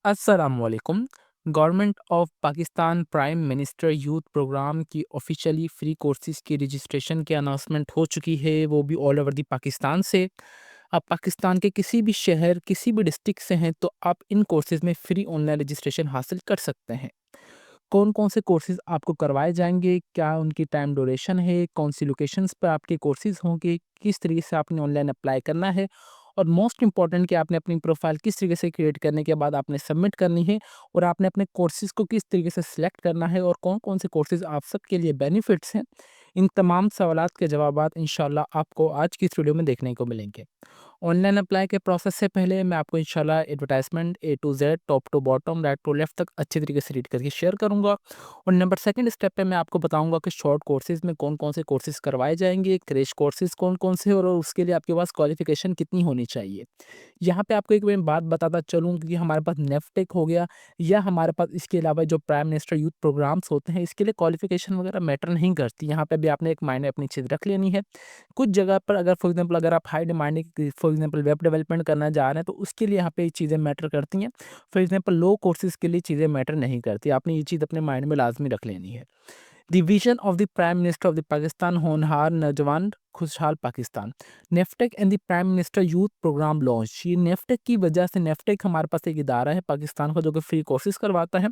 अस्सलामुअलैकुम। Government of Pakistan prime minister youth programme की officially free courses की रजिस्ट्रेशन की अनाउंसमेंट हो चुकी है, वो भी ऑल ओवर दी पाकिस्तान से। आप पाकिस्तान के किसी भी शहर, किसी भी डिस्ट्रिक्ट से हैं, तो आप इन कोर्सेज़ में फ्री ऑनलाइन रजिस्ट्रेशन हासिल कर सकते हैं। कौन-कौन से कोर्सेज़ आपको करवाए जाएँगे, क्या उनकी टाइम ड्यूरेशन है, कौन-सी लोकेशंस पे आपके कोर्सेज़ होंगे, किस तरीके से आपने ऑनलाइन अप्लाई करना है और मोस्ट इम्पोर्टेंट कि आपने अपनी प्रोफ़ाइल किस तरीके से क्रिएट करने के बाद आपने सबमिट करनी है और आपने अपने कोर्सेज़ को किस तरीके से सिलेक्ट करना है और कौन-कौन से कोर्सेज़ आप सबके लिए बेनिफिट्स हैं। इन तमाम सवालात के जवाबात इंशाअल्लाह आपको आज की इस वीडियो में देखने को मिलेंगे। ऑनलाइन अप्लाई के प्रोसेस से पहले मैं आपको इंशाल्लाह advertisement A to Z, top to bottom, right to left तक अच्छे तरीके से रीड करके शेयर करूंगा और नंबर सेकंड स्टेप पे मैं आपको बताऊंगा कि शॉर्ट कोर्सेज में कौन कौन से कोर्सेज करवाए जाएंगे, क्रैश कोर्सेज कौन कौन से और उसके लिए आपके पास क्वालिफिकेशन कितनी होनी चाहिए। यहाँ पे आपको एक मैं बात बताता चलूँ कि हमारे पास नेफ्टेक हो गया या हमारे पास इसके अलावा जो प्राइम मिनिस्टर यूथ प्रोग्राम्स होते हैं, इसके लिए क्वालिफिकेशन वगैरह मैटर नहीं करती। यहाँ पे भी आपने एक मायने अपनी चीज़ रख लेनी है। कुछ जगह पर अगर फॉर एग्जांपल अगर आप high demanding for example web development करना चाह रहे हैं, तो उसके लिए यहाँ पे ये चीज़ें मैटर करती हैं। फॉर एग्जांपल लो कोर्सेज़ के लिए चीज़ें मैटर नहीं करती। आपने ये चीज़ अपने माइंड में लाज़मी रख लेनी है। The vision of the prime minister of the Pakistan होनहार नौजवान खुशहाल पाकिस्तान। नेफ्टेक and the prime minister youth programme launch. ये नेफ्टेक की वजह से, नेफ्टेक हमारे पास एक इदारा है पाकिस्तान का जो कि फ्री कोर्सेज करवाता है।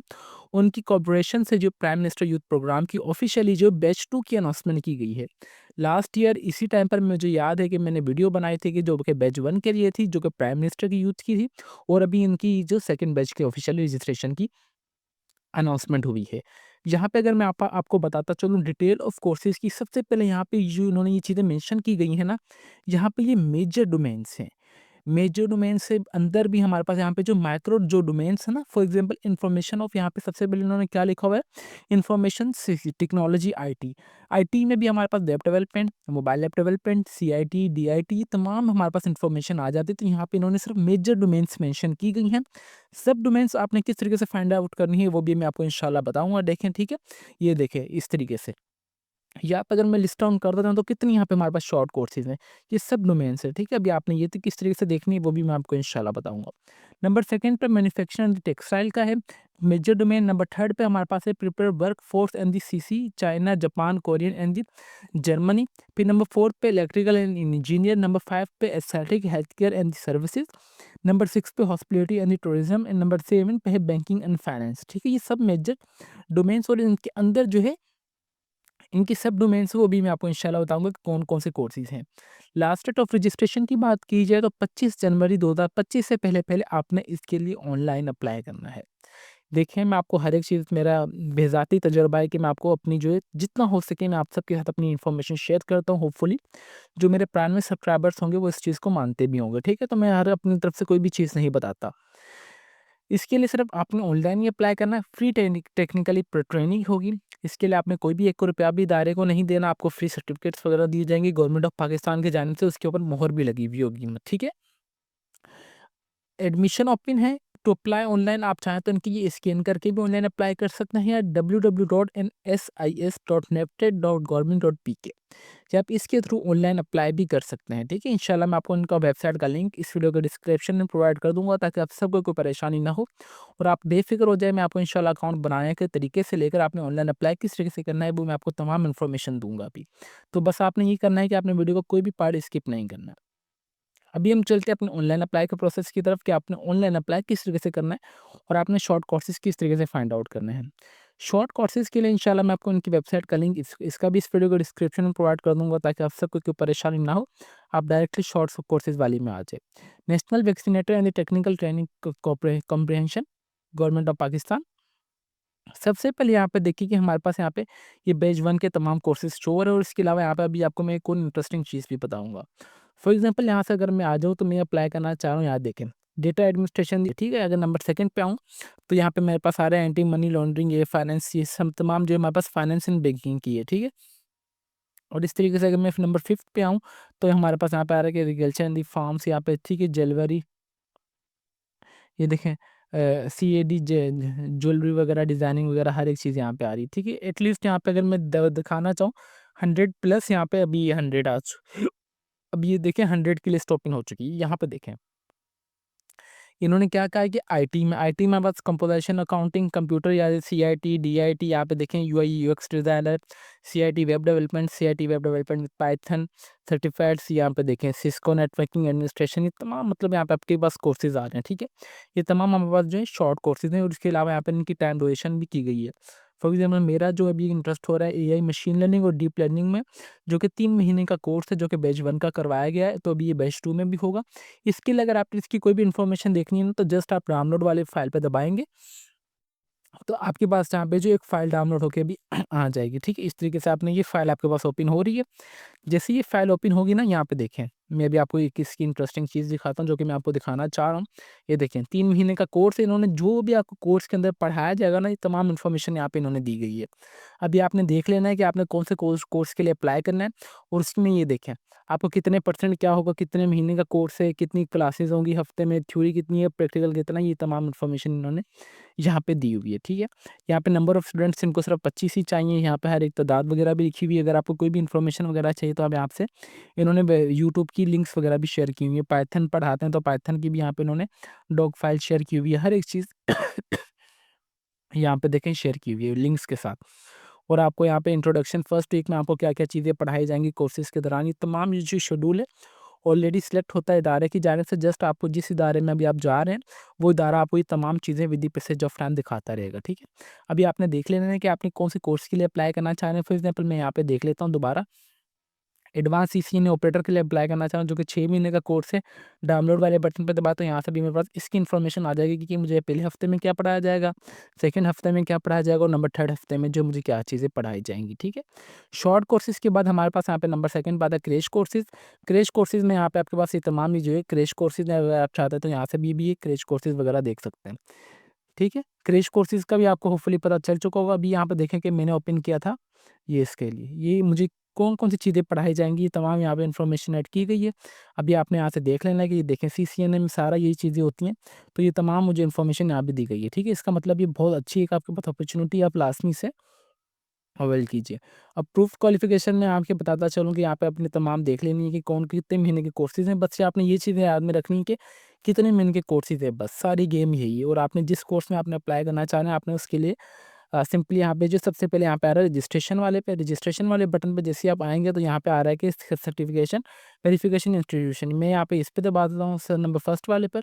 उनकी कॉर्पोरेशन से जो प्राइम मिनिस्टर यूथ प्रोग्राम की ऑफिशियली जो बैच 2 की अनाउंसमेंट की गई है। लास्ट ईयर इसी टाइम पर मुझे याद है कि मैंने वीडियो बनाई थी कि जो कि बैच 1 के लिए थी, जो कि प्राइम मिनिस्टर की यूथ की थी और अभी इनकी जो सेकंड बैच की ऑफिशियल रजिस्ट्रेशन की अनाउंसमेंट हुई है। यहाँ पे अगर मैं आपको बताता चलूँ डिटेल ऑफ कोर्सेज़ की, सबसे पहले यहाँ पे जो इन्होंने ये चीज़ें मेंशन की गई हैं ना, यहाँ पे ये मेजर डोमेन्स हैं। मेजर डोमेन से अंदर भी हमारे पास यहाँ पे जो माइक्रो जो डोमेन्स है ना, फॉर एग्जांपल इन्फॉर्मेशन ऑफ, यहाँ पे सबसे पहले इन्होंने क्या लिखा हुआ है, इन्फॉर्मेशन टेक्नोलॉजी आईटी। आईटी में भी हमारे पास web development, mobile app development, CIT, DIT, ये तमाम हमारे पास इन्फॉर्मेशन आ जाती है। तो यहाँ पे इन्होंने सिर्फ मेजर डोमेन्स मेंशन की गई हैं। सब डोमेन्स आपने किस तरीके से फाइंड आउट करनी है वो भी मैं आपको इंशाल्लाह बताऊंगा। देखें, ठीक है, ये देखें इस तरीके से। यहाँ पे अगर मैं लिस्ट डाउन कर देता हूँ तो कितनी यहाँ पे हमारे पास शॉर्ट कोर्सेज़ हैं। ये सब डोमेन्स हैं, ठीक है? अभी आपने ये तो किस तरीके से देखनी है वो भी मैं आपको इंशाल्लाह बताऊँगा। नंबर सेकंड पे मैन्युफैक्चरिंग एंड टेक्सटाइल का है, मेजर डोमेन। नंबर थर्ड पे हमारे पास है prepare work force and the CC, China, Japan, Korean and the Germany. फिर नंबर 4 पे इलेक्ट्रिकल एंड इंजीनियर। नंबर 5 पे aesthetic, health care and services. Number 6 पे hospitality and tourism and number 7 पे है banking and finance, ठीक है? ये सब मेजर डोमेन्स और इनके अंदर जो है इनकी सब डोमेन्स वो भी मैं आपको इंशाल्लाह बताऊँगा कि कौन-कौन से कोर्सेज़ हैं। लास्ट डेट ऑफ रजिस्ट्रेशन की बात की जाए तो 25 जनवरी 2025 से पहले-पहले आपने इसके लिए ऑनलाइन अप्लाई करना है। देखिए, मैं आपको हर एक चीज़, मेरा बेज़ाती तजुर्बा है कि मैं आपको अपनी जो है जितना हो सके मैं आप सबके साथ अपनी इन्फॉर्मेशन शेयर करता हूँ। होपफुली जो मेरे प्राइमरी सब्सक्राइबर्स होंगे वो इस चीज़ को मानते भी होंगे, ठीक है? तो मैं हर अपनी तरफ से कोई भी चीज़ नहीं बताता। इसके लिए सिर्फ आपने ऑनलाइन ही अप्लाई करना है, फ्री टेक्निकली ट्रेनिंग होगी। इसके लिए आपने कोई भी ₹1 भी इदारे को नहीं देना, आपको फ्री सर्टिफिकेट्स वगैरह दिए जाएँगे गवर्नमेंट ऑफ पाकिस्तान की जानिब से, उसके ऊपर मोहर भी लगी हुई होगी, ठीक है? एडमिशन ओपन है। टू अप्लाई ऑनलाइन आप चाहें तो इनकी ये स्कैन करके भी ऑनलाइन अप्लाई कर सकते हैं या www.nsis.napted.government.pk या आप इसके थ्रू ऑनलाइन अप्लाई भी कर सकते हैं, ठीक है? इंशाल्लाह मैं आपको इनका वेबसाइट का लिंक इस वीडियो के डिस्क्रिप्शन में प्रोवाइड कर दूंगा ताकि आप सबको कोई परेशानी ना हो और आप बेफिक्र हो जाए। मैं आपको इंशाल्लाह अकाउंट बनाने के तरीके से लेकर आपने ऑनलाइन अप्लाई किस तरीके से करना है वो मैं आपको तमाम इन्फॉर्मेशन दूंगा अभी। तो बस आपने ये करना है कि आपने वीडियो को कोई भी पार्ट स्किप नहीं करना। अभी हम चलते हैं अपने ऑनलाइन अप्लाई के प्रोसेस की तरफ कि आपने ऑनलाइन अप्लाई किस तरीके से करना है और आपने शॉर्ट कोर्सेज किस तरीके से फाइंड आउट करने हैं। शॉर्ट कोर्सेज के लिए इंशाल्लाह मैं आपको उनकी वेबसाइट का लिंक इसका भी इस वीडियो को डिस्क्रिप्शन में प्रोवाइड कर दूंगा ताकि आप सबको कोई परेशानी ना हो, आप डायरेक्टली शॉर्ट कोर्सेज वाली में आ जाए। National vaccinator and technical training comprehension, government of Pakistan. सबसे पहले यहाँ पे देखिए कि हमारे पास यहाँ पे ये बैच 1 के तमाम कोर्सेज़ शो हो रहे हैं और इसके अलावा यहाँ पे अभी आपको मैं एक और इंटरेस्टिंग चीज़ भी बताऊँगा। फॉर एग्ज़ाम्पल यहाँ से अगर मैं आ जाऊँ तो मैं अप्लाई करना चाह रहा हूँ, यहाँ देखें डेटा एडमिनिस्ट्रेशन, ठीक है? अगर नंबर 2 पे आऊँ तो यहाँ पे मेरे पास आ रहा है एंटी मनी लॉन्ड्रिंग, ये फाइनेंस, ये सब तमाम जो है हमारे पास फाइनेंस एंड बैंकिंग की है, ठीक है? और इस तरीके से अगर मैं नंबर 5 पे आऊँ तो हमारे पास यहाँ पे आ रहा है कि एग्रीकल्चर एंड द फार्म्स, यहाँ पे ठीक है, ज्वेलरी, ये देखें सीएडी ज्वेलरी वगैरह, डिज़ाइनिंग वगैरह हर एक चीज़ यहाँ पे आ रही है, ठीक है? एटलीस्ट यहाँ पे अगर मैं दिखाना चाहूँ 100 प्लस, यहाँ पे अभी ये 100 अब ये देखें 100 की लिस्ट ओपन हो चुकी है। यहाँ पे देखें इन्होंने क्या कहा है कि आईटी में बस कंपोजिशन अकाउंटिंग कंप्यूटर या सीआईटी डीआईटी, यहाँ पे देखें UI UX designer, CIT web development with Python certifieds, यहाँ पे देखें सिस्को नेटवर्किंग एडमिनिस्ट्रेशन, ये तमाम मतलब यहाँ पे आपके पास कोर्सेज आ रहे हैं। ठीक है, ये तमाम हमारे पास जो है शॉर्ट कोर्सेज हैं और इसके अलावा यहाँ पे इनकी टाइम ड्यूरेशन भी की गई है। फॉर एग्जाम्पल मेरा जो अभी इंटरेस्ट हो रहा है एआई मशीन लर्निंग और डीप लर्निंग में, जो कि 3 महीने का कोर्स है, जो कि बैच 1 का करवाया गया है, तो अभी ये बैच 2 में भी होगा। इसके लिए अगर आपको इसकी कोई भी इन्फॉर्मेशन देखनी है ना, तो जस्ट आप डाउनलोड वाले फाइल पे दबाएँगे, तो आपके पास यहाँ पे जो एक फ़ाइल डाउनलोड होके अभी आ जाएगी। ठीक है, इस तरीके से आपने ये फ़ाइल आपके पास ओपन हो रही है। जैसे ये फाइल ओपन होगी ना, यहाँ पे देखें, मैं अभी आपको एक इसकी इंटरेस्टिंग चीज़ दिखाता हूँ जो कि मैं आपको दिखाना चाह रहा हूँ। ये देखें 3 महीने का कोर्स है, इन्होंने जो भी आपको कोर्स के अंदर पढ़ाया जाएगा ना, ये तमाम इन्फॉर्मेशन यहाँ पे इन्होंने दी गई है। अभी आपने देख लेना है कि आपने कौन से कोर्स के लिए अप्लाई करना है, और उसमें ये देखें आपको कितने परसेंट क्या होगा, कितने महीने का कोर्स है, कितनी क्लासेस होंगी हफ्ते में, थ्योरी कितनी है, प्रैक्टिकल कितना है, ये तमाम इन्फॉर्मेशन इन्होंने यहाँ पे दी हुई है। ठीक है, यहाँ पे नंबर ऑफ स्टूडेंट्स इनको सिर्फ 25 ही चाहिए, यहाँ पे हर एक तादाद वगैरह भी लिखी हुई है। अगर आपको कोई भी इन्फॉर्मेशन वगैरह चाहिए तो आप यहाँ से, इन्होंने यूट्यूब की लिंक्स वगैरह भी शेयर की हुई है। पाइथन पढ़ाते हैं तो पाइथन की भी यहाँ पे इन्होंने डॉक फाइल शेयर की हुई है, हर एक चीज़ यहाँ पे देखें शेयर की हुई है लिंक्स के साथ। और आपको यहाँ पे इंट्रोडक्शन फर्स्ट वीक में आपको क्या-क्या चीज़ें पढ़ाई जाएँगी कोर्सेज़ के दौरान, ये तमाम ये जो शेड्यूल है ऑलरेडी सिलेक्ट होता है इदारे की जानिब से। जस्ट आपको जिस इदारे में अभी आप जा रहे हैं, वो इदारा आपको ये तमाम चीज़ें with the passage of time दिखाता रहेगा। ठीक है, अभी आपने देख लेना है कि आपने कौन से कोर्स के लिए अप्लाई करना चाह रहे हैं। फॉर एग्जाम्पल मैं यहाँ पे देख लेता हूँ दोबारा, एडवांस सीसीएन ऑपरेटर के लिए अप्लाई करना चाह रहा हूँ, जो कि 6 महीने का कोर्स है। डाउनलोड वाले बटन पे दबाते हैं, यहाँ से भी मेरे पास इसकी इन्फॉर्मेशन आ जाएगी कि मुझे पहले हफ्ते में क्या पढ़ाया जाएगा, सेकंड हफ्ते में क्या पढ़ाया जाएगा, और नंबर थर्ड हफ्ते में जो मुझे क्या चीज़ें पढ़ाई जाएंगी। ठीक है, शॉर्ट कोर्सेज के बाद हमारे पास यहाँ पे नंबर सेकंड बात है क्रैश कोर्सेज। क्रैश कोर्सेज में यहाँ पे आपके पास ये तमाम ये जो है क्रैश कोर्सेज, अगर आप चाहते हैं तो यहाँ से भी ये क्रैश कोर्सेज वगैरह देख सकते हैं। ठीक है, क्रैश कोर्सेज का भी आपको होपफुली पता चल चुका होगा। अभी यहाँ पे देखें कि मैंने ओपन किया था ये इसके लिए, ये मुझे कौन-कौन सी चीज़ें पढ़ाई जाएँगी, ये तमाम यहाँ पे इन्फॉर्मेशन ऐड की गई है। अभी आपने यहाँ से देख लेना है कि ये देखें सीसीएनए में सारा यही चीज़ें होती हैं, तो ये तमाम मुझे इन्फॉर्मेशन यहाँ पे दी गई है। ठीक है, इसका मतलब ये बहुत अच्छी एक आपके पास अपॉर्च्युनिटी आप लाज़मी से अवेल कीजिए। अब प्रूफ क्वालिफ़िकेशन में आपको बताता चलूँ कि यहाँ पे आपने तमाम देख लेनी है कि कौन कितने महीने के कोर्सेज़ हैं। बस ये आपने ये चीज़ें याद में रखनी है कि कितने महीने के कोर्सेज़ हैं, बस सारी गेम यही है। और आपने जिस कोर्स में आपने अप्लाई करना चाह रहे हैं, आपने उसके लिए सिंपली यहाँ पे जो सबसे पहले यहाँ पे आ रहा है रजिस्ट्रेशन वाले बटन पे जैसे ही आप आएँगे, तो यहाँ पे आ रहा है कि सर्टिफिकेशन वेरिफिकेशन इंस्टीट्यूशन, मैं यहाँ पे इस पे दबा देता हूँ सर नंबर फर्स्ट वाले पर।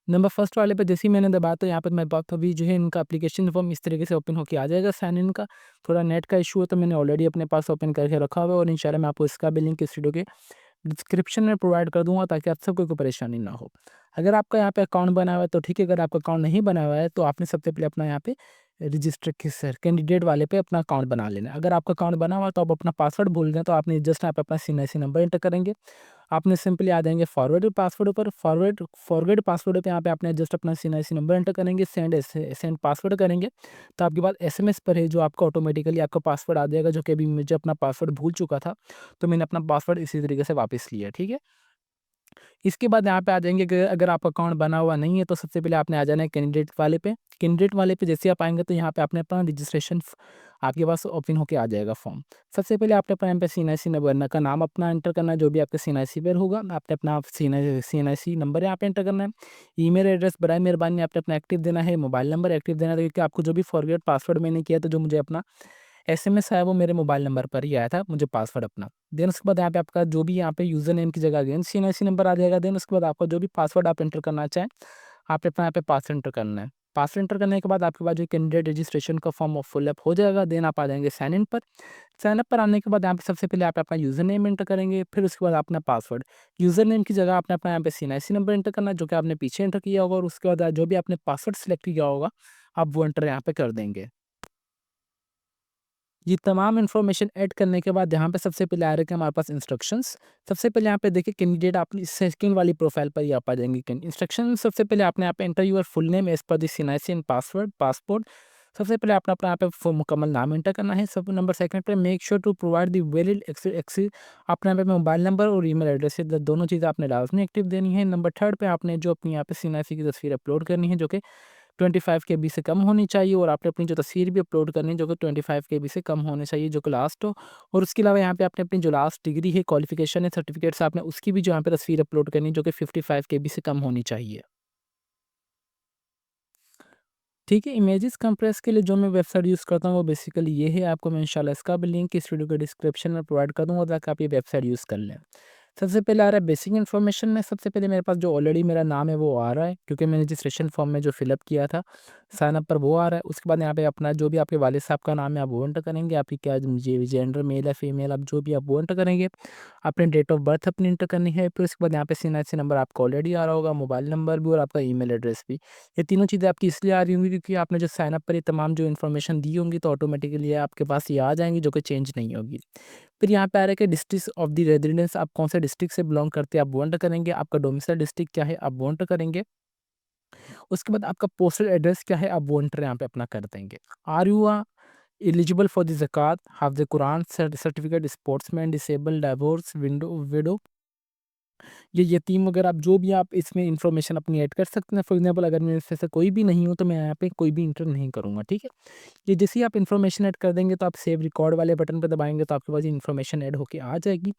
नंबर फर्स्ट वाले पे जैसे ही मैंने दबाया, तो यहाँ पे मेरे पास अभी जो है इनका एप्लीकेशन फॉर्म इस तरीके से ओपन होके आ जाएगा साइन इन का। थोड़ा नेट का इशू है, तो मैंने ऑलरेडी अपने पास ओपन करके रखा हुआ है, और इंशाल्लाह मैं आपको इसका भी लिंक इस वीडियो के डिस्क्रिप्शन में प्रोवाइड कर दूँगा, ताकि आप सबको कोई परेशानी ना हो। अगर आपका यहाँ पे अकाउंट बना हुआ है तो ठीक है, अगर आपका अकाउंट नहीं बना हुआ है तो आपने सबसे पहले अपना यहाँ पे रजिस्टर कैंडिडेट वाले पे अपना अकाउंट बना लेना है। अगर आपका अकाउंट बना हुआ है तो आप अपना पासवर्ड भूल गए, तो आपने जस्ट यहाँ पे अपना सीएनआईसी नंबर एंटर करेंगे। आपने सिंपली आ जाएँगे फॉरवर्ड पासवर्ड पर, फॉरवर्ड पासवर्ड पे यहाँ पे आपने जस्ट अपना सीएनआईसी नंबर एंटर करेंगे, सेंड पासवर्ड करेंगे। तो आपके पास एसएमएस पर है जो आपको ऑटोमेटिकली आपका पासवर्ड आ जाएगा, जो कि अभी मुझे अपना पासवर्ड भूल चुका था, तो मैंने अपना पासवर्ड इसी तरीके से वापस लिया, ठीक है? इसके बाद यहाँ पे आ जाएँगे कि अगर आपका अकाउंट बना हुआ नहीं है, तो सबसे पहले आपने आ जाना है कैंडिडेट वाले पे। कैंडिडेट वाले पे जैसे ही आप आएँगे, तो यहाँ पे आपने अपना रजिस्ट्रेशन आपके पास ओपन होके आ जाएगा फॉर्म। सबसे पहले आपने अपना यहाँ पे सीएनआईसी नंबर का नाम अपना एंटर करना है, जो भी आपका सीएनआईसी पर होगा। आपने अपना सीएनआईसी नंबर यहाँ पे एंटर करना है। ईमेल एड्रेस बराए मेहरबानी आपने अपना एक्टिव देना है, मोबाइल नंबर एक्टिव देना है, क्योंकि आपको जो भी फॉरगेट पासवर्ड मैंने किया था, जो मुझे अपना एसएमएस आया वो मेरे मोबाइल नंबर पर ही आया था, मुझे पासवर्ड अपना। देन उसके बाद यहाँ पे आपका जो भी यहाँ पे यूज़र नेम की जगह अगेन सीएनआईसी नंबर आ जाएगा। देन उसके बाद आपका जो भी पासवर्ड आप एंटर करना चाहें, आपने अपना यहाँ पे पासवर्ड एंटर करना है। पासवर्ड एंटर करने के बाद आपके पास जो कैंडिडेट रजिस्ट्रेशन का फॉर्म फिल अप हो जाएगा। देन आप आ जाएँगे साइन इन पर। साइन अप पर आने के बाद यहाँ पे सबसे पहले आप अपना यूज़र नेम एंटर करेंगे, फिर उसके बाद अपना पासवर्ड। यूज़र नेम की जगह आपने अपना यहाँ पे सीएनआईसी नंबर एंटर करना है, जो कि आपने पीछे एंटर किया होगा, और उसके बाद जो भी आपने पासवर्ड सिलेक्ट किया होगा, आप वो एंटर यहाँ पे कर देंगे। ये तमाम इन्फॉर्मेशन ऐड करने के बाद यहाँ पे सबसे पहले आ रहे हैं हमारे पास इंस्ट्रक्शंस। सबसे पहले यहाँ पे देखिए कैंडिडेट अपनी सेकंड वाली प्रोफाइल पर ही आप आ जाएंगे। इंस्ट्रक्शन सबसे पहले आपने यहाँ पे enter your full name as per the CNIC and password passport. सबसे पहले आपने अपना यहाँ पे मुकम्मल नाम एंटर करना है। सब नंबर सेकंड पे make sure to provide the valid एक्सी अपने यहाँ पे मोबाइल नंबर और ईमेल एड्रेस है, दोनों चीज़ें आपने लाजमी एक्टिव देनी है। नंबर थर्ड पे आपने जो अपनी यहाँ पे सीएनआईसी की तस्वीर अपलोड करनी है, जो कि 25 केबी से कम होनी चाहिए और आपने अपनी जो तस्वीर भी अपलोड करनी है जो कि 25 केबी से कम होनी चाहिए जो कि लास्ट हो। और उसके अलावा यहाँ पे आपने अपनी जो लास्ट डिग्री है, क्वालिफिकेशन है, सर्टिफिकेट्स आपने उसकी भी जो यहाँ पे तस्वीर अपलोड करनी है जो कि 55 केबी से कम होनी चाहिए। ठीक है, इमेजेस कंप्रेस के लिए जो मैं वेबसाइट यूज़ करता हूँ वो बेसिकली ये है। आपको मैं इंशाल्लाह इसका भी लिंक इस वीडियो के डिस्क्रिप्शन में प्रोवाइड कर दूँगा ताकि आप ये वेबसाइट यूज़ कर लें। सबसे पहले आ रहा है बेसिक इन्फॉर्मेशन में। सबसे पहले मेरे पास जो ऑलरेडी मेरा नाम है वो आ रहा है क्योंकि मैंने रजिस्ट्रेशन फॉर्म में जो फिलअप किया था साइन अप पर वो आ रहा है। उसके बाद यहाँ पे अपना जो भी आपके वालिद साहब का नाम है आप वो एंटर करेंगे। आपकी क्या मुझे जेंडर मेल है फीमेल आप जो भी आप वो एंटर करेंगे। अपने डेट ऑफ बर्थ अपनी एंटर करनी है। फिर उसके बाद यहाँ पे CNIC नंबर आपका ऑलरेडी आ रहा होगा, मोबाइल नंबर भी और आपका ईमेल एड्रेस भी। ये तीनों चीज़ें आपकी इसलिए आ रही होंगी क्योंकि आपने जो साइन अप पर ये तमाम जो इन्फॉर्मेशन दी होंगी तो ऑटोमेटिकली आपके पास ये आ जाएंगी जो कि चेंज नहीं होगी। फिर यहाँ पे आ रहा है कि डिस्ट्रिक्ट ऑफ द रेजिडेंस आप कौन से डिस्ट्रिक्ट से बिलोंग करते हैं आप वो एंटर करेंगे। आपका डोमिसाइल डिस्ट्रिक्ट क्या है आप वो एंटर करेंगे। उसके बाद आपका पोस्टल एड्रेस क्या है आप वो एंटर यहाँ पे अपना कर देंगे। Are you eligible for the zakat, Hafiz Quran, certificate, sportsman, disable, divorce, widow, ये यतीम वगैरह आप जो भी आप इसमें इन्फॉर्मेशन अपनी ऐड कर सकते हैं। फॉर एग्जांपल अगर मैं इसमें से कोई भी नहीं हूँ तो मैं यहाँ पे कोई भी इंटर नहीं करूँगा, ठीक है। ये जैसे ही आप इन्फॉर्मेशन ऐड कर देंगे तो आप सेव रिकॉर्ड वाले बटन पे दबाएंगे तो आपके पास ये इन्फॉर्मेशन ऐड होके आ जाएगी।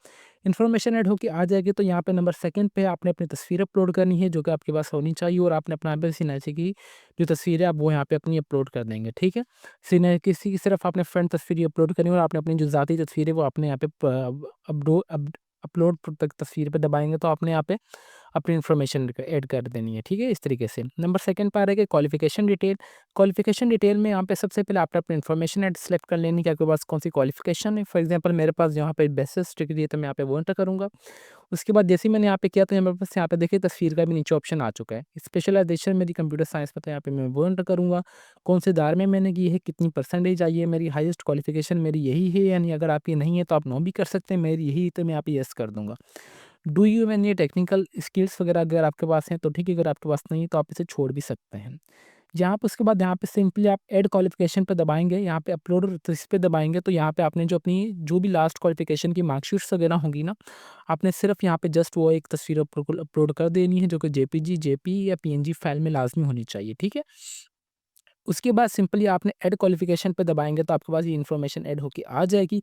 इन्फॉर्मेशन ऐड होके आ जाएगी तो यहाँ पे नंबर सेकंड पे आपने अपनी तस्वीर अपलोड करनी है जो कि आपके पास होनी चाहिए और आपने अपना यहाँ पे CNIC की जो तस्वीर है आप वो यहाँ पे अपनी अपलोड कर देंगे, ठीक है। CNIC की सिर्फ आपने फ्रंट तस्वीर अपलोड करनी है और आपने अपनी जो ज़ाती तस्वीर है वो अपने यहाँ पे अपलोड तक तस्वीर पे दबाएंगे तो आपने यहाँ पे अपनी इन्फॉर्मेशन ऐड कर देनी है, ठीक है। इस तरीके से नंबर सेकंड पर आ रहा है कि क्वालिफिकेशन डिटेल। क्वालिफिकेशन डिटेल में यहाँ पे सबसे पहले आपने अपनी इन्फॉर्मेशन ऐड सेलेक्ट कर लेनी कि आपके पास कौन सी क्वालिफिकेशन है। फॉर एग्जांपल मेरे पास यहाँ पे बैचलर्स डिग्री है तो मैं यहाँ पे वो एंटर करूँगा। उसके बाद जैसे ही मैंने यहाँ पे किया तो मेरे पास यहाँ पे देखिए तस्वीर का भी नीचे ऑप्शन आ चुका है। स्पेशलाइजेशन मेरी कंप्यूटर साइंस में तो यहाँ पे मैं वो एंटर करूँगा। कौन से दार में मैंने की है, कितनी परसेंटेज आई है, मेरी हाईएस्ट क्वालिफिकेशन मेरी यही है यानी अगर आपकी नहीं है तो आप नो भी कर सकते हैं, मेरी यही है तो मैं यहाँ पे येस कर दूँगा। Do you have any technical skills वगैरह अगर आपके पास हैं तो ठीक है, अगर आपके पास नहीं है तो आप इसे छोड़ भी सकते हैं। यहाँ पे उसके बाद यहाँ पे सिंपली आप ऐड क्वालिफिकेशन पे दबाएँगे, यहाँ पे अपलोड तो इस पे दबाएँगे तो यहाँ पे आपने जो अपनी जो भी लास्ट क्वालिफिकेशन की मार्कशीट्स वगैरह होंगी ना, आपने सिर्फ़ यहाँ पे जस्ट वो एक तस्वीर अपलोड कर देनी है जो कि जेपीजी, जेपी या पीएनजी फाइल में लाज़मी होनी चाहिए, ठीक है? उसके बाद सिंपली आपने ऐड क्वालिफिकेशन पे दबाएँगे तो आपके पास ये इन्फॉर्मेशन ऐड होके आ जाएगी।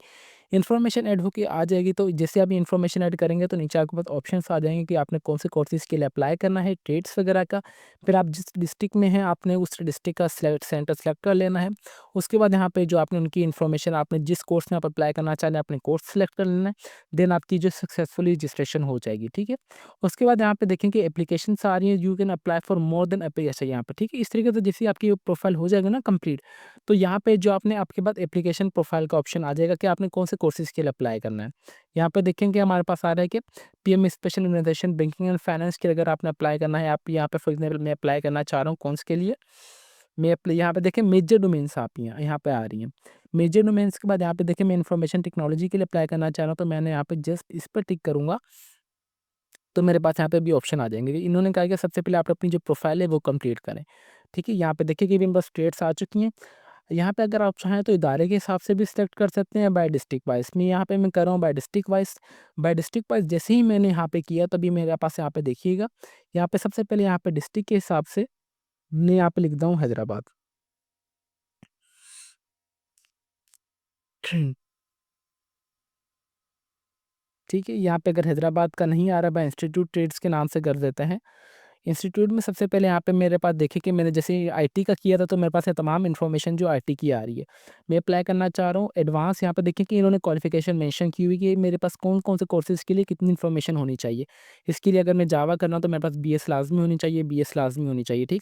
इन्फॉर्मेशन ऐड होके आ जाएगी तो जैसे आप इन्फॉर्मेशन ऐड करेंगे तो नीचे आपके पास ऑप्शंस आ जाएँगे कि आपने कौन से कोर्सेज़ के लिए अप्लाई करना है, ट्रेड्स वगैरह का। फिर आप जिस डिस्ट्रिक्ट में हैं आपने उस डिस्ट्रिक्ट का सेंटर सेलेक्ट कर लेना है। उसके बाद यहाँ पे जो आपने उनकी इन्फॉर्मेशन आपने जिस कोर्स में आप अप्लाई करना चाह रहे हैं अपने कोर्स सेलेक्ट कर लेना है। देन आपकी जो सक्सेसफुली रजिस्ट्रेशन हो जाएगी, ठीक है। उसके बाद यहाँ पे देखेंगे एप्लीकेशंस आ रही है, you can apply for more than application यहाँ पे, ठीक है। इस तरीके से जैसे ही आपकी प्रोफाइल हो जाएगा ना कंप्लीट, तो यहाँ पे जो आपने आपके पास एप्लीकेशन प्रोफाइल का ऑप्शन आ जाएगा कि आपने कौन से कोर्सेज़ के लिए अप्लाई करना है। यहाँ पे देखेंगे हमारे पास आ रहा है कि PM special immunisation banking and finance के लिए अगर आपने अप्लाई करना है, आप यहाँ पे फॉर एग्जाम्पल मैं अप्लाई करना चाह रहा हूँ कौन से के लिए, मैं यहाँ पे देखिए मेजर डोमेन्स आप यहाँ पे आ रही हैं। मेजर डोमेन्स के बाद यहाँ पे देखिए मैं इन्फॉर्मेशन टेक्नोलॉजी के लिए अप्लाई करना चाह रहा हूँ तो मैंने यहाँ पे जस्ट इस पर टिक करूँगा तो मेरे पास यहाँ पे भी ऑप्शन आ जाएँगे। इन्होंने कहा कि सबसे पहले आप अपनी जो प्रोफ़ाइल है वो कंप्लीट करें। ठीक है? यहाँ पे देखिए कि मेरे पास स्टेट्स आ चुकी हैं। यहाँ पे अगर आप चाहें तो इदारे के हिसाब से भी सिलेक्ट कर सकते हैं बाय डिस्ट्रिक्ट वाइज़। मैं यहाँ पे मैं कर रहा हूँ bye district wise. Bye district wise जैसे ही मैंने यहाँ पे किया तभी मेरे पास यहाँ पे देखिएगा, यहाँ पे सबसे पहले यहाँ पे डिस्ट्रिक्ट के हिसाब से मैं यहाँ पे लिखता हूँ हैदराबाद। ठीक है? यहाँ पे अगर हैदराबाद का नहीं आ रहा है इंस्टीट्यूट ट्रेड्स के नाम से कर देते हैं। इंस्टीट्यूट में सबसे पहले यहाँ पे मेरे पास देखिए कि मैंने जैसे आईटी का किया था तो मेरे पास ये तमाम इन्फॉर्मेशन जो आईटी की आ रही है। मैं अप्लाई करना चाह रहा हूँ एडवांस, यहाँ पे देखिए कि इन्होंने क्वालिफ़िकेशन मेंशन की हुई है कि मेरे पास कौन-कौन से कोर्सेज़ के लिए कितनी इन्फॉर्मेशन होनी चाहिए। इसके लिए अगर मैं जावा करना हूँ तो मेरे पास बीएस लाज़मी होनी चाहिए, बीएस लाज़मी होनी चाहिए, ठीक?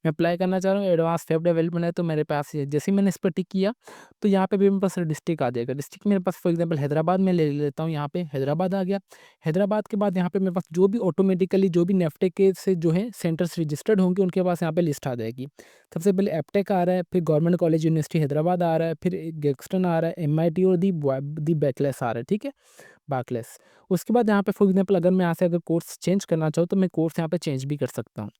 मैं अप्लाई करना चाह रहा हूँ एडवांस वेब डेवलपमेंट है तो मेरे पास ये जैसे ही मैंने इस पर टिक किया तो यहाँ पे भी मेरे पास डिस्ट्रिक्ट आ जाएगा। डिस्ट्रिक्ट मेरे पास फॉर एग्ज़ाम्पल हैदराबाद में ले लेता हूँ, यहाँ पे हैदराबाद आ गया। हैदराबाद के बाद यहाँ पे मेरे पास जो भी ऑटोमेटिकली जो भी नेफ्टेक के से जो है सेंटर्स रजिस्टर्ड होंगे उनके पास यहाँ पे लिस्ट आ जाएगी। सबसे पहले एपटेक आ रहा है, फिर गवर्नमेंट कॉलेज यूनिवर्सिटी हैदराबाद आ रहा है, फिर गेक्सटन आ रहा है, एमआईटी और दी बैकलेस आ रहा है, ठीक है? बाकलेस। उसके बाद यहाँ पे फॉर एग्ज़ाम्पल अगर मैं यहाँ से अगर कोर्स चेंज करना चाहूँ तो मैं कोर्स यहाँ पे चेंज भी कर सकता हूँ।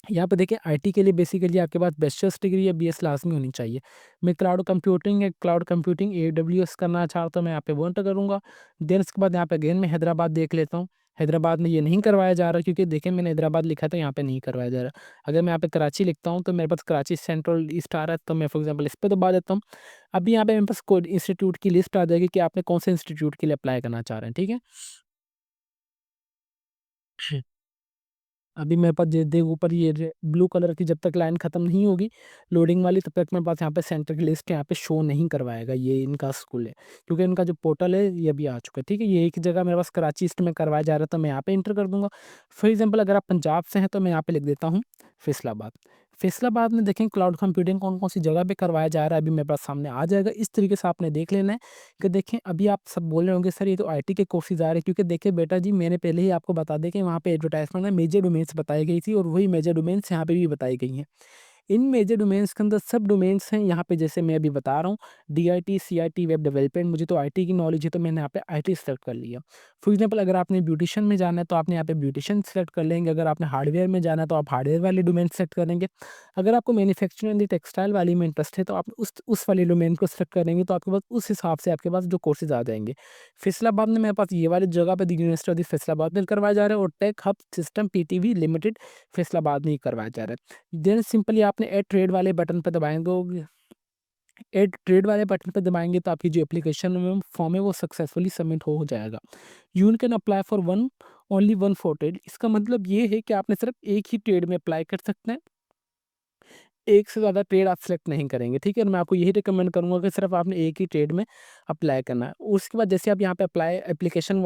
यहाँ पे देखिए आईटी के लिए बेसिकली आपके पास बैचलर्स डिग्री या बीएस लाज़मी होनी चाहिए। मैं क्लाउड कंप्यूटिंग एडब्ल्यूएस करना चाहता हूँ तो मैं यहाँ पे वो एंटर करूँगा। देन उसके बाद यहाँ पे अगेन मैं हैदराबाद देख लेता हूँ। हैदराबाद में ये नहीं करवाया जा रहा, क्योंकि देखिए मैंने हैदराबाद लिखा था, यहाँ पे नहीं करवाया जा रहा। अगर मैं यहाँ पे कराची लिखता हूँ तो मेरे पास कराची सेंट्रल ईस्ट आ रहा है, तो मैं फॉर एग्जांपल इस पे दबा देता हूँ। अभी यहाँ पे मेरे पास कोई इंस्टीट्यूट की लिस्ट आ जाएगी कि आपने कौन से इंस्टीट्यूट के लिए अप्लाई करना चाह रहे हैं, ठीक है। अभी मेरे पास दे ऊपर ये ब्लू कलर की जब तक लाइन खत्म नहीं होगी लोडिंग वाली, तब तक मेरे पास यहाँ पे सेंटर की लिस्ट यहाँ पे शो नहीं करवाएगा, ये इनका स्कूल है, क्योंकि इनका जो पोर्टल है ये अभी आ चुका है, ठीक है। ये एक जगह मेरे पास कराची ईस्ट में करवाया जा रहा है, तो मैं यहाँ पे इंटर कर दूंगा। फॉर एग्जाम्पल अगर आप पंजाब से हैं तो मैं यहाँ पे लिख देता हूँ फैसलाबाद। फैसलाबाद में देखें क्लाउड कंप्यूटिंग कौन कौन सी जगह पे करवाया जा रहा है, अभी मेरे पास सामने आ जाएगा। इस तरीके से आपने देख लेना है कि देखें, अभी आप सब बोल रहे होंगे सर ये तो आईटी के कोर्सेज आ रहे हैं, क्योंकि देखिए बेटा जी मैंने पहले ही आपको बता दें कि वहाँ पे एडवर्टाइजमेंट में मेजर डोमेन्स बताई गई थी, और वही मेजर डोमेन्स यहाँ पे भी बताई गई हैं। इन मेजर डोमेन्स के अंदर सब डोमेन्स हैं यहाँ पे, जैसे मैं अभी बता रहा हूँ डीआईटी, सीआईटी, वेब डेवलपमेंट। मुझे तो आईटी की नॉलेज है, तो मैंने यहाँ पे आईटी सेलेक्ट कर लिया। फॉर एग्जांपल अगर आपने ब्यूटिशियन में जाना है तो आपने यहाँ पे ब्यूटिशियन सेलेक्ट कर लेंगे। अगर आपने हार्डवेयर में जाना है तो आप हार्डवेयर वाले डोमेन सेलेक्ट करेंगे। अगर आपको मैन्युफैक्चरिंग एंड टेक्सटाइल वाली में इंटरेस्ट है तो आप उस वाले डोमेन को सेलेक्ट करेंगे, तो आपके पास उस हिसाब से आपके पास जो कोर्सेज आ जाएंगे। फैसलाबाद में मेरे पास ये वाली जगह पे the university of the Faisalabad में करवाया जा रहा है, और tech hub system PTV limited Faisalabad में ही करवाया जा रहा है। देन सिंपली आपने ऐड ट्रेड वाले बटन पर दबाएंगे, ऐड ट्रेड वाले बटन पर दबाएंगे तो आपकी जो एप्लीकेशन फॉर्म है वो सक्सेसफुली सबमिट हो जाएगा। You can apply for one, only one for trade. इसका मतलब ये है कि आपने सिर्फ एक ही ट्रेड में अप्लाई कर सकते हैं, एक से ज़्यादा ट्रेड आप सेलेक्ट नहीं करेंगे, ठीक है। और मैं आपको यही रिकमेंड करूँगा कि सिर्फ आपने एक ही ट्रेड में अप्लाई करना है। उसके बाद जैसे आप यहाँ पे अप्लाई एप्लीकेशन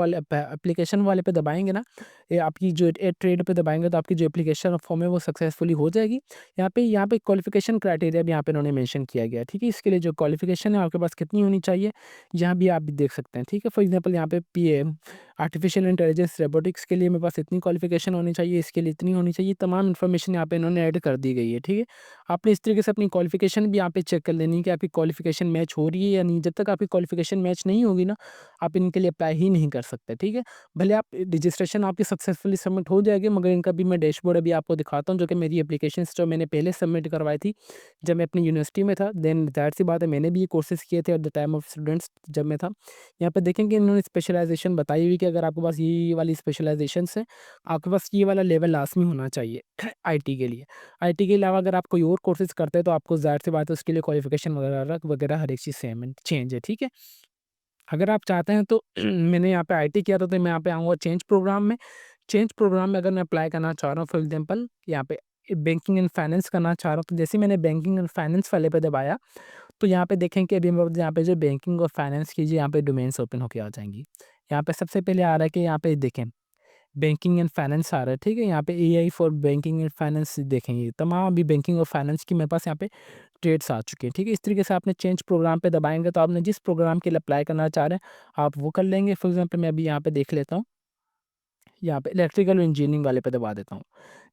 वाले पे दबाएंगे ना, ये आपकी जो ट्रेड पे दबाएंगे तो आपकी जो एप्लीकेशन फॉर्म है वो सक्सेसफुली हो जाएगी। यहाँ पे क्वालिफिकेशन क्राइटेरिया भी यहाँ पे इन्होंने मेंशन किया गया है, ठीक है। इसके लिए जो क्वालिफिकेशन है आपके पास कितनी होनी चाहिए, यहाँ भी आप भी देख सकते हैं, ठीक है। फॉर एग्जाम्पल यहाँ पे पीएम आर्टिफिशियल इंटेलिजेंस रोबोटिक्स के लिए मेरे पास इतनी क्वालिफिकेशन होनी चाहिए, इसके लिए इतनी होनी चाहिए, तमाम इन्फॉर्मेशन यहाँ पे इन्होंने ऐड कर दी गई है, ठीक है। आपने इस तरीके से अपनी क्वालिफिकेशन भी यहाँ पे चेक कर लेनी है कि आपकी क्वालिफिकेशन मैच हो रही है या नहीं। जब तक आपकी क्वालिफिकेशन मैच नहीं होगी ना, आप इनके लिए अप्लाई ही नहीं कर सकते, ठीक है। भले आप रजिस्ट्रेशन आपकी सक्सेसफुली सबमिट हो जाएगी, मगर इनका भी मैं डैशबोर्ड अभी आपको दिखाता हूँ, जो कि मेरी एप्लीकेशन जो मैंने पहले सबमिट करवाई थी जब मैं अपनी यूनिवर्सिटी में था। देन जाहिर सी बात है मैंने भी ये कोर्सेज किए थे at the time of students जब मैं था। यहाँ पे देखेंगे इन्होंने स्पेशलाइजेशन बताई हुई कि अगर आपके पास ये वाली स्पेशलाइजेशन है, आपके पास ये वाला लेवल लाजमी होना चाहिए आईटी के लिए। आईटी के अलावा अगर आप कोई और कोर्सेज़ करते हैं तो आपको ज़ाहिर-सी बात है उसके लिए क्वालिफ़िकेशन वगैरह वगैरह हर एक चीज़ सेम है, चेंज है, ठीक है? अगर आप चाहते हैं तो मैंने यहाँ पे आईटी किया था तो मैं यहाँ पे आऊँगा चेंज प्रोग्राम में। चेंज प्रोग्राम में अगर मैं अप्लाई करना चाह रहा हूँ फॉर एग्ज़ाम्पल यहाँ पे बैंकिंग एंड फाइनेंस करना चाह रहा हूँ, तो जैसे ही मैंने बैंकिंग एंड फाइनेंस वाले पे दबाया, तो यहाँ पे देखें कि अभी मेरे यहाँ पे जो बैंकिंग और फाइनेंस की जो यहाँ पे डोमेन्स ओपन होके आ जाएँगी। यहाँ पे सबसे पहले आ रहा है कि यहाँ पे देखें बैंकिंग एंड फाइनेंस आ रहा है, ठीक है। यहाँ पे AI for banking and finance देखेंगे, तमाम अभी बैंकिंग और फाइनेंस की मेरे पास यहाँ पे ट्रेड्स आ चुके हैं, ठीक है। इस तरीके से आपने चेंज प्रोग्राम पे दबाएंगे तो आपने जिस प्रोग्राम के लिए अप्लाई करना चाह रहे हैं आप वो कर लेंगे। फॉर एग्जाम्पल मैं अभी यहाँ पे देख लेता हूँ, यहाँ पे इलेक्ट्रिकल इंजीनियरिंग वाले पे दबा देता हूँ।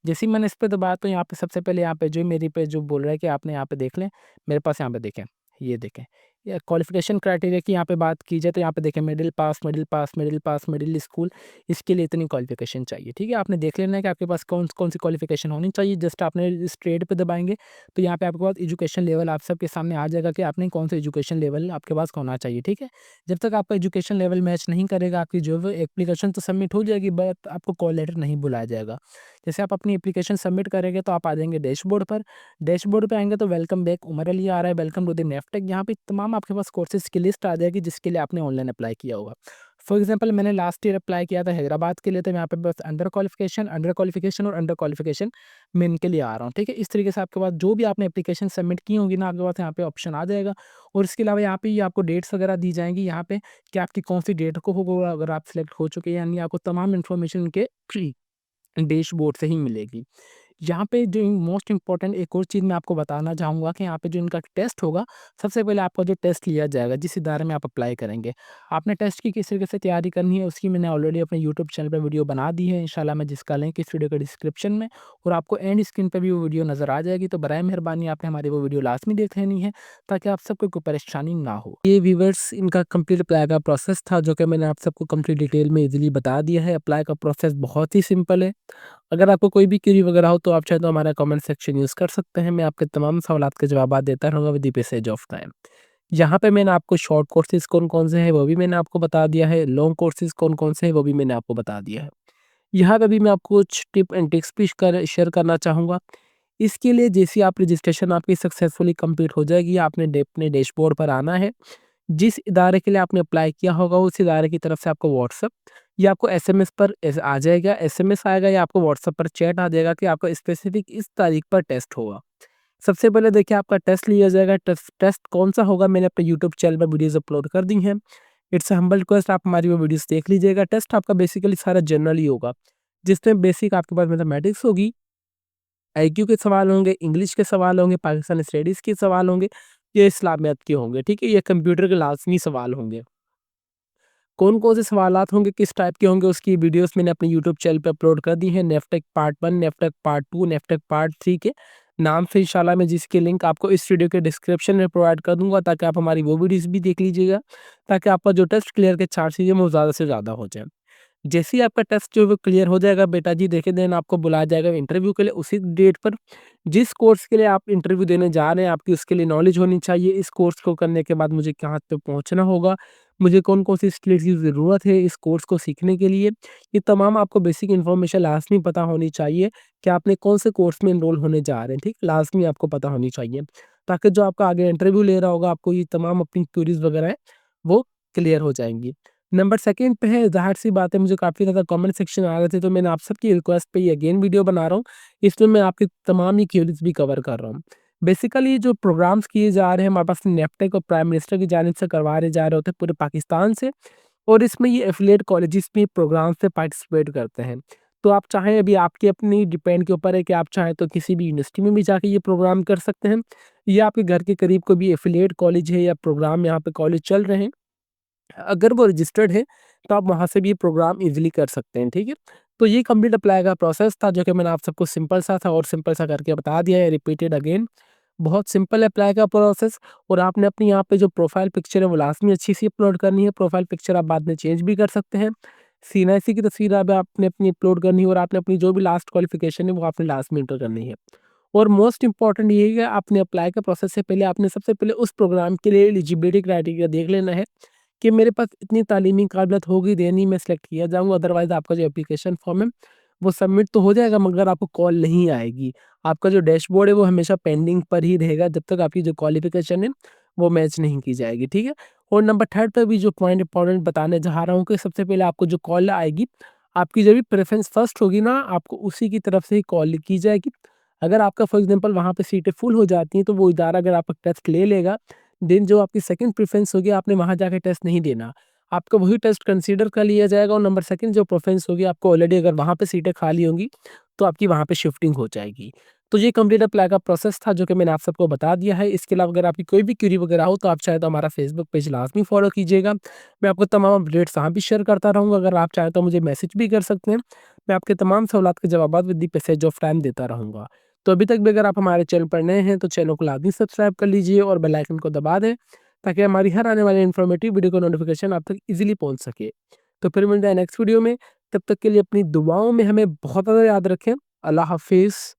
जैसे ही मैंने इस पे दबाया तो यहाँ पे सबसे पहले यहाँ पे जो मेरी पे जो बोल रहा है कि आपने यहाँ पे देख लें, मेरे पास यहाँ पे देखें, ये देखें, ये क्वालिफिकेशन क्राइटेरिया की यहाँ पे बात की जाए तो यहाँ पे देखें middle pass, middle pass, middle pass, middle school, इसके लिए इतनी क्वालिफिकेशन चाहिए, ठीक है। आपने देख लेना है कि आपके पास कौन कौन सी क्वालिफिकेशन होनी चाहिए। जस्ट आपने इस ट्रेड पे दबाएंगे तो यहाँ पे आपके पास एजुकेशन लेवल आप सबके सामने आ जाएगा कि आपने कौन सा एजुकेशन लेवल आपके पास होना चाहिए, ठीक है। जब तक आपका एजुकेशन लेवल मैच नहीं करेगा, आपकी जो है एप्लीकेशन तो सबमिट हो जाएगी बट आपको कॉल लेटर नहीं बुलाया जाएगा। जैसे आप अपनी एप्लीकेशन सबमिट करेंगे तो आप आ जाएंगे डैशबोर्ड पर। डैशबोर्ड पे आएंगे तो वेलकम बैक उमर अली आ रहा है, वेलकम टू द नेफ्टेक। यहाँ पे तमाम आपके पास कोर्सेज की लिस्ट आ जाएगी जिसके लिए आपने ऑनलाइन अप्लाई किया होगा। फॉर एग्जांपल मैंने लास्ट ईयर अप्लाई किया था हैदराबाद के लिए, तो यहाँ पे बस अंडर क्वालिफिकेशन और अंडर क्वालिफिकेशन मैं इनके लिए आ रहा हूँ, ठीक है। इस तरीके से आपके पास जो भी आपने एप्लीकेशन सबमिट की होगी ना, आपके पास यहाँ पे ऑप्शन आ जाएगा। और इसके अलावा यहाँ पे ये आपको डेट्स वगैरह दी जाएंगी यहाँ पे कि आपकी कौन सी डेट को होगा अगर आप सिलेक्ट हो चुके हैं, यानी आपको तमाम इन्फॉर्मेशन के डैशबोर्ड से ही मिलेगी। यहाँ पे जो मोस्ट इम्पोर्टेंट एक और चीज़ मैं आपको बताना चाहूँगा कि यहाँ पे जो इनका टेस्ट होगा, सबसे पहले आपका जो टेस्ट लिया जाएगा जिस इदारे में आप अप्लाई करेंगे। आपने टेस्ट की किस तरीके से तैयारी करनी है उसकी मैंने ऑलरेडी अपने यूट्यूब चैनल पे वीडियो बना दी है। इंशाल्लाह मैं जिसका लिंक इस वीडियो के डिस्क्रिप्शन में और आपको एंड स्क्रीन पे भी वो वीडियो नज़र आ जाएगी। तो बराए मेहरबानी आपने हमारी वो वीडियो लास्ट में देख लेनी है ताकि आप सबको कोई परेशानी ना हो। ये व्यूअर्स इनका कंप्लीट अप्लाई का प्रोसेस था जो कि मैंने आप सबको कंप्लीट डिटेल में ईज़िली बता दिया है। अप्लाई का प्रोसेस बहुत ही सिंपल है। अगर आपको कोई भी क्वेरी वगैरह हो तो आप चाहे तो हमारा कमेंट सेक्शन यूज़ कर सकते हैं। मैं आपके तमाम सवालात के जवाबात देता रहूँगा with the passage of time. यहाँ पे मैंने आपको शॉर्ट कोर्सेज़ कौन-कौन से हैं वो भी मैंने आपको बता दिया है, लॉन्ग कोर्सेज़ कौन-कौन से हैं वो भी मैंने आपको बता दिया है। यहाँ पे भी मैं आपको कुछ टिप एंड ट्रिक्स भी शेयर करना चाहूँगा। इसके लिए जैसे आप रजिस्ट्रेशन आपकी सक्सेसफुली कंप्लीट हो जाएगी, आपने अपने डैशबोर्ड पर आना है। जिस इदारे के लिए आपने अप्लाई किया होगा उस इदारे की तरफ से आपको व्हाट्सएप या आपको एसएमएस पर आ जाएगा, एसएमएस आएगा या आपको व्हाट्सएप पर चैट आ जाएगा कि आपका स्पेसिफिक इस तारीख पर टेस्ट होगा। सबसे पहले देखिए आपका टेस्ट लिया जाएगा। टेस्ट टेस्ट कौन सा होगा, मैंने अपने यूट्यूब चैनल पर वीडियोस अपलोड कर दी हैं। इट्स हम्बल रिक्वेस्ट, आप हमारी वो वीडियोस देख लीजिएगा। टेस्ट आपका बेसिकली सारा जनरल ही होगा, जिसमें बेसिक आपके पास मैथमेटिक्स होगी, आईक्यू के सवाल होंगे, इंग्लिश के सवाल होंगे, पाकिस्तानी स्टडीज़ के सवाल होंगे, ये इस्लामियात के होंगे, ठीक है? ये कंप्यूटर के लाज़मी सवाल होंगे। कौन-कौन से सवालात होंगे, किस टाइप के होंगे, उसकी वीडियोस मैंने अपने यूट्यूब चैनल पे अपलोड कर दी हैं। नेफ्टेक पार्ट 1, नेफ्टेक पार्ट 2, नेफ्टेक पार्ट 3 के नाम से इंशाल्लाह मैं जिसकी लिंक आपको इस वीडियो के डिस्क्रिप्शन में प्रोवाइड कर दूँगा, ताकि आप हमारी वो वीडियोस भी देख लीजिएगा, ताकि आपका जो टेस्ट क्लियर के चांसेज़ हैं वो ज़्यादा से ज़्यादा हो जाएँ। जैसे ही आपका टेस्ट जो है वो क्लियर हो जाएगा बेटा जी, देखिए देन आपको बुलाया जाएगा इंटरव्यू के लिए उसी डेट पर। जिस कोर्स के लिए आप इंटरव्यू देने जा रहे हैं, आपकी उसके लिए नॉलेज होनी चाहिए। इस कोर्स को करने के बाद मुझे कहाँ तक पहुँचना होगा, मुझे कौन-कौन सी स्किल्स की ज़रूरत है इस कोर्स को सीखने के लिए। ये तमाम आपको बेसिक इन्फॉर्मेशन लाज़मी पता होनी चाहिए कि आपने कौन से कोर्स में एनरोल होने जा रहे हैं, ठीक? लाज़मी आपको पता होनी चाहिए, ताकि जो आपका आगे इंटरव्यू ले रहा होगा, आपको ये तमाम अपनी क्वेरीज़ वगैरह हैं, वो क्लियर हो जाएँगी। नंबर सेकंड पे है, ज़ाहिर-सी बात है मुझे काफ़ी ज़्यादा कमेंट सेक्शन आ रहे थे, तो मैंने आप सबकी रिक्वेस्ट पे ये अगेन वीडियो बना रहा हूँ। इसमें मैं आपकी तमाम ही क्वेरीज़ भी कवर कर रहा हूँ। बेसिकली जो प्रोग्राम्स किए जा रहे हैं हमारे पास नेफ्टेक और प्राइम मिनिस्टर की जानिब से करवाए जा रहे होते हैं पूरे पाकिस्तान से, और इसमें ये एफिलिएट कॉलेजेस भी प्रोग्राम्स से पार्टिसिपेट करते हैं। तो आप चाहें, अभी आपकी अपनी डिपेंड के ऊपर है कि आप चाहें तो किसी भी यूनिवर्सिटी में भी जाके ये प्रोग्राम कर सकते हैं, या आपके घर के करीब कोई भी एफिलिएट कॉलेज है या प्रोग्राम यहाँ पे कॉलेज चल रहे हैं, अगर वो रजिस्टर्ड है, तो आप वहाँ से भी ये प्रोग्राम ईज़िली कर सकते हैं, ठीक है? तो ये कंप्लीट अप्लाई का प्रोसेस था, जो कि मैंने आप सबको सिंपल सा था और सिंपल सा करके बता दिया है, रिपीटेड अगेन। बहुत सिंपल है अप्लाई का प्रोसेस, और आपने अपनी यहाँ पे जो प्रोफ़ाइल पिक्चर है वो लाज़मी अच्छी-सी अपलोड करनी है। प्रोफ़ाइल पिक्चर आप बाद में चेंज भी कर सकते हैं। सीएनआईसी की तस्वीर अब आपने अपनी अपलोड करनी है, और आपने अपनी जो भी लास्ट क्वालिफ़िकेशन है वो आपने लास्ट में एंटर करनी है। और मोस्ट इम्पोर्टेंट ये है कि आपने अप्लाई का प्रोसेस से पहले आपने सबसे पहले उस प्रोग्राम के लिए एलिजिबिलिटी क्राइटेरिया देख लेना है कि मेरे पास इतनी तालीमी काबिलियत होगी देन ही मैं सेलेक्ट किया जाऊँगा। अदरवाइज़ आपका जो एप्लीकेशन फॉर्म है वो सबमिट तो हो जाएगा, मगर आपको कॉल नहीं आएगी। आपका जो डैशबोर्ड है वो हमेशा पेंडिंग पर ही रहेगा जब तक आपकी जो क्वालिफ़िकेशन है वो मैच नहीं की जाएगी, ठीक है? और नंबर थर्ड पे भी जो पॉइंट इम्पोर्टेंट बताने जा रहा हूँ कि सबसे पहले आपको जो कॉल आएगी, आपकी जो भी प्रेफ़रेंस फर्स्ट होगी ना, आपको उसी की तरफ से ही कॉल की जाएगी। अगर आपका फॉर एग्ज़ाम्पल वहाँ पे सीटें फुल हो जाती हैं, तो वो इदारा अगर आपका टेस्ट ले लेगा, देन जो आपकी सेकंड प्रेफ़रेंस होगी, आपने वहाँ जाके टेस्ट नहीं देना। आपका वही टेस्ट कंसीडर कर लिया जाएगा, और नंबर सेकंड जो प्रेफ़रेंस होगी, आपको ऑलरेडी अगर वहाँ पे सीटें खाली होंगी, तो आपकी वहाँ पे शिफ्टिंग हो जाएगी। तो ये कंप्लीट अप्लाई का प्रोसेस था, जो कि मैंने आप सबको बता दिया है। इसके अलावा अगर आपकी कोई भी क्वेरी वगैरह हो, तो आप चाहे तो हमारा फ़ेसबुक पेज लाज़मी फ़ॉलो कीजिएगा। मैं आपको तमाम अपडेट्स वहाँ भी शेयर करता रहूँगा। अगर आप चाहें तो मुझे मैसेज भी कर सकते हैं। मैं आपके तमाम सवालात के जवाबात with the passage of time देता रहूँगा। तो अभी तक भी अगर आप हमारे चैनल पर नए हैं, तो चैनल को लाज़मी सब्सक्राइब कर लीजिए और बेल आइकन को दबा दें, ताकि हमारी हर आने वाली इन्फॉर्मेटिव वीडियो का नोटिफ़िकेशन आप तक ईज़िली पहुँच सके। तो फिर मिलते हैं नेक्स्ट वीडियो में, तब तक के लिए अपनी दुआओं में हमें बहुत ज़्यादा याद रखें। अल्लाह हाफ़िज़।